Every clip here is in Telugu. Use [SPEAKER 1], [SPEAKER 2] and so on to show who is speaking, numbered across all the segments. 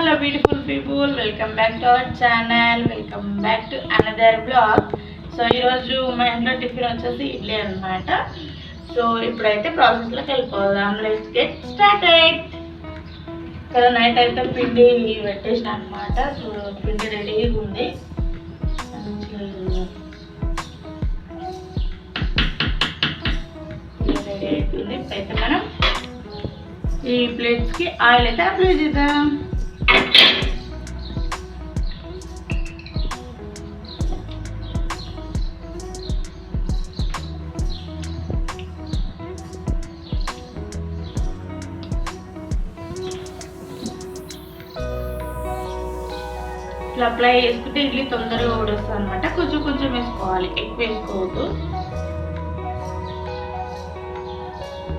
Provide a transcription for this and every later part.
[SPEAKER 1] Hello beautiful people, welcome back to our channel, welcome back to another blog. So ఈరోజు మా ఇంట్లో టిఫిన్ వచ్చేసి ఇడ్లీ అనమాట. సో ఇప్పుడైతే ప్రాసెస్లోకి వెళ్ళిపోదాం. Let's get started. ఇక్కడ నైట్ అయితే పిండి పెట్టేసిన అనమాట. సో పిండి రెడీగా ఉంది. రెడీ అవుతుంది. ఇప్పుడైతే మనం ఈ ప్లేట్స్కి ఆయిల్ అయితే అప్లై చేద్దాం. ఇట్లా అప్లై చేసుకుంటే ఇడ్లీ తొందరగా ఊడొస్తుంది అనమాట. కొంచెం కొంచెం వేసుకోవాలి, ఎక్కువ వేసుకోవద్దు.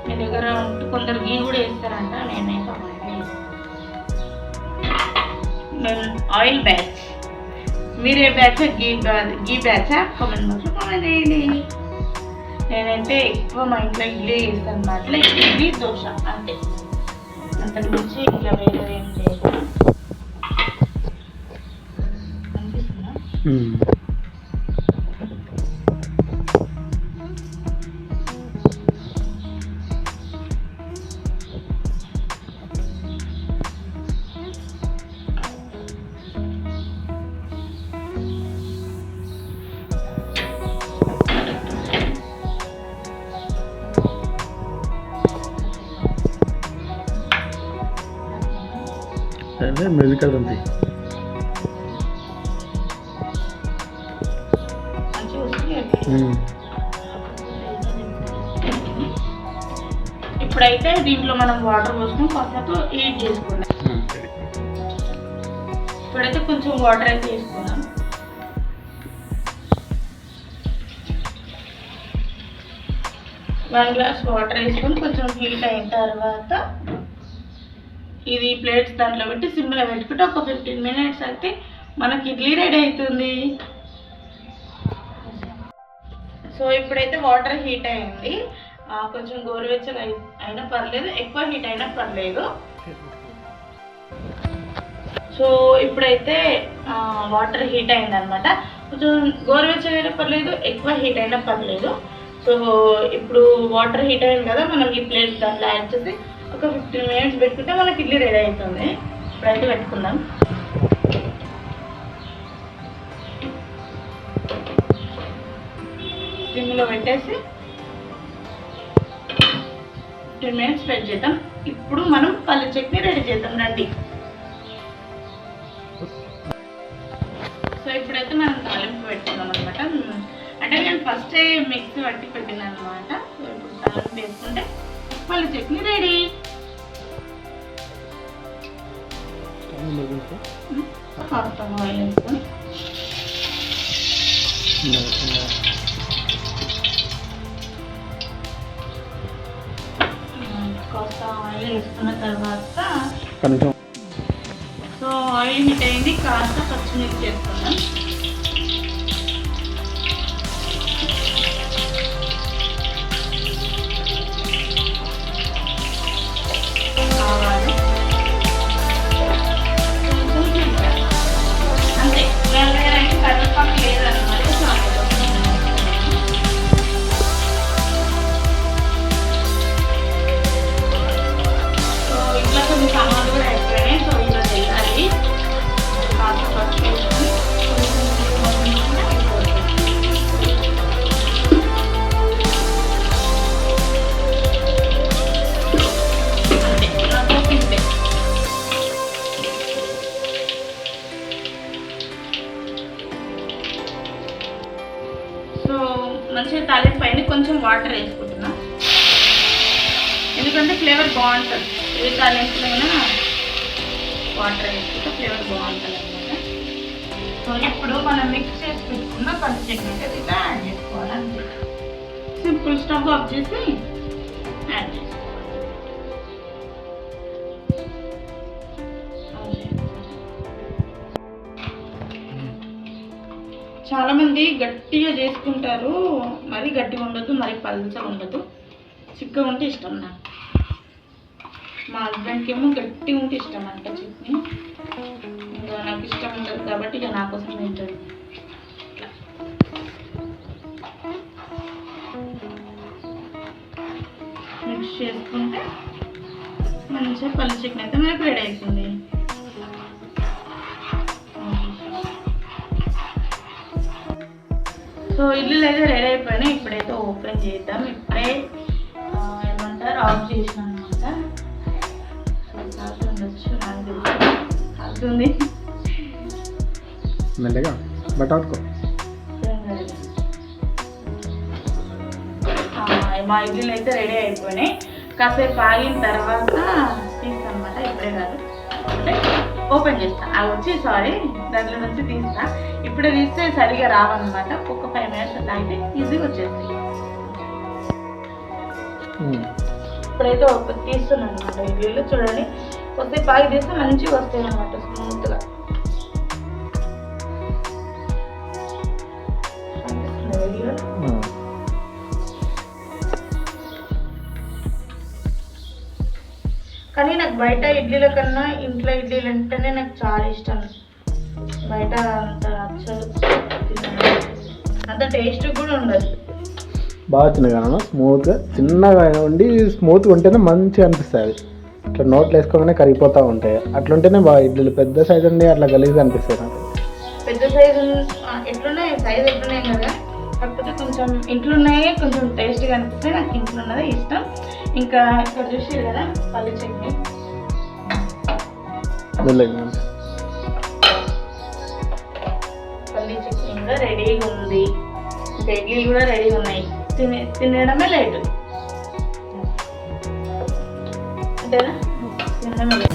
[SPEAKER 1] మీ దగ్గర కొందరు గీ కూడా వేస్తారంట, నేనైతే నేను ఆయిల్ బ్యాచ్. మీరే బ్యాచ్? గీ బ్యాచా? కామెంట్ బాక్స్లో కామెంట్ చేయండి. నేనైతే ఎక్కువ మా ఇంట్లో ఇడ్లీ వేస్తాను అన్నమాట. ఇడ్లీ దోశ అంతే, అంతకు మించి ఇట్లా వేరే ఏం లేదు.
[SPEAKER 2] మ్యూజికల్ ఉంది.
[SPEAKER 1] ఇప్పుడైతే దీంట్లో మనం వాటర్ పోసుకొని కాసేపు హీట్ చేసుకుందాం. ఇప్పుడైతే కొంచెం వాటర్ అయితే వేసుకుందాం. వన్ గ్లాస్ వాటర్ వేసుకొని కొంచెం హీట్ అయిన తర్వాత ఇది ప్లేట్స్ దాంట్లో పెట్టి సిమ్లో పెట్టుకుంటే ఒక 15 minutes అయితే మనకి ఇడ్లీ రెడీ అవుతుంది. సో ఇప్పుడైతే వాటర్ హీట్ అయింది. కొంచెం గోరువెచ్చగా అయినా పర్లేదు, ఎక్కువ హీట్ అయినా పర్లేదు. సో ఇప్పుడైతే వాటర్ హీట్ అయింది అనమాట. కొంచెం గోరువెచ్చగా అయినా పర్లేదు, ఎక్కువ హీట్ అయినా పర్లేదు. సో ఇప్పుడు వాటర్ హీట్ అయింది కదా, మనం ఈ ప్లేట్ దాంట్లో యాడ్ చేసి ఒక 15 minutes పెట్టుకుంటే మనకి ఇడ్లీ రెడీ అవుతుంది. ఇప్పుడైతే పెట్టుకుందాం. సిమ్లో పెట్టేసి 15 minutes వెయిట్ చేద్దాం. ఇప్పుడు మనం పల్లి చట్నీ రెడీ చేద్దాం రండి. సో ఇప్పుడైతే మనం తాలింపు పెట్టుకుందాం అనమాట. అంటే నేను ఫస్ట్ మిక్సీ పట్టి పెట్టినాను అనమాట. సో ఇప్పుడు తాలింపు వేసుకుంటే పల్లి చట్నీ రెడీ. కాస్త ఆయిల్ వేసుకొని కాస్త ఆయిల్ వేసుకున్న తర్వాత సో ఆయిల్ హీట్ అయింది, కాస్త పచ్చిమిర్చి వేసుకున్నాం. ఆవాలు అంతే. వేరే కరివేపాకు లేదన్నమాట. సో ఇంట్లో కొన్ని సామాన్లు కూడా అయిపోయినాయి. సో ఇలా వెళ్ళాలి. కాస్త పచ్చి వేసుకొని అంతే, నాకు తింటే. సో మంచిగా తాలింపు పైన కొంచెం వాటర్ వేసుకుంటున్నా, ఎందుకంటే ఫ్లేవర్ బాగుంటుంది. ఏ తాలింపులైనా వాటర్ వేసుకుంటే ఫ్లేవర్ బాగుంటుంది అనమాట. సో ఇప్పుడు మనం మిక్స్ చేసి పెట్టుకున్న పల్లి చట్నీ అయితే ఇట్లా యాడ్ చేసుకోవాలి. అంతే, సింపుల్. స్టవ్ ఆఫ్ చేసి యాడ్ చేసుకోవాలి. చాలామంది గట్టిగా చేసుకుంటారు. మరీ గట్టిగా ఉండదు, మరీ పల్చగా ఉండదు. చిక్కగా ఉంటే ఇష్టం నాకు. మా హస్బెండ్కి ఏమో గట్టిగా ఉంటే ఇష్టం అంట చట్నీ. ఇష్టం ఉంటుంది కాబట్టి ఇక నా కోసం తింటుంది. మిక్స్ చేసుకుంటే మంచిగా పల్లి చికెన్ అయితే మనకు రెడీ అవుతుంది. సో ఇడ్లీలు అయితే రెడీ అయిపోయినాయి. ఇప్పుడైతే ఓపెన్ చేద్దాం. ఇప్పుడే ఏమంటారు ఆఫ్ చేసిన అనమాట. ఉండొచ్చు నాకు తెలుసు అవుతుంది
[SPEAKER 2] మెల్లగా బట్ ఆడుకో.
[SPEAKER 1] మా ఇడ్లీలు అయితే రెడీ అయిపోయినాయి. కాసేపు ఆగిన తర్వాత తీస్తాను అనమాట. ఇప్పుడే కాదు అంటే ఓపెన్ చేస్తా. అవి వచ్చి సారీ దాంట్లో నుంచి తీస్తా. ఇప్పుడే తీస్తే సరిగా రావన్నమాట. ఒక 5 minutes అలా అయితే ఈజీగా వచ్చేస్తాయి. ఇప్పుడైతే ఓపెన్ తీస్తున్నాను అనమాట. ఇడ్లీలు చూడండి కొద్దిగా బాగా తీస్తే మంచిగా వస్తాయి అనమాట స్మూత్గా. కానీ నాకు బయట ఇడ్లీల కన్నా ఇంట్లో ఇడ్లీలు అంటేనే నాకు చాలా ఇష్టం. బయట అంత నచ్చదు, అంత టేస్ట్ కూడా ఉండదు.
[SPEAKER 2] బాగా చిన్నగా స్మూత్గా చిన్నగా ఉండి స్మూత్గా ఉంటేనే మంచిగా అనిపిస్తుంది. ఇట్లా నోట్లో వేసుకోగానే కరిగిపోతూ ఉంటాయి. అట్లుంటేనే బాగా ఇడ్లీలు. పెద్ద సైజు ఉండి అట్లా గలీజ్గా అనిపిస్తాయి నాకు.
[SPEAKER 1] పెద్ద సైజు ఎట్లున్నాయి సైజు ఎట్లున్నాయి కదా, కాకపోతే కొంచెం ఇంట్లో ఉన్నాయే కొంచెం టేస్ట్గా అనిపిస్తాయి. నాకు ఇంట్లో ఉన్నదే ఇష్టం. ఇంకా ఇక్కడ చూసారు కదా పల్లి చట్నీ. పల్లి చట్నీ కూడా రెడీగా ఉంది. ఇంకా ఇడ్లీలు కూడా రెడీగా ఉన్నాయి. తినడమే లేటు అంతేనా? తినడమే late.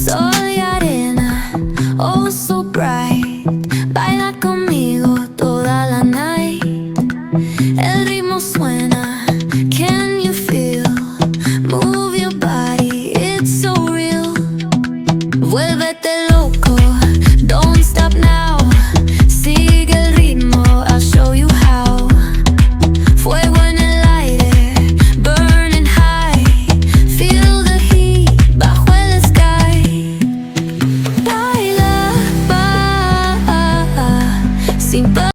[SPEAKER 3] Soy arena, oh so bright. Baila conmigo toda la night. El ritmo suena, can you feel? Move your body, it's so real. Vuélvete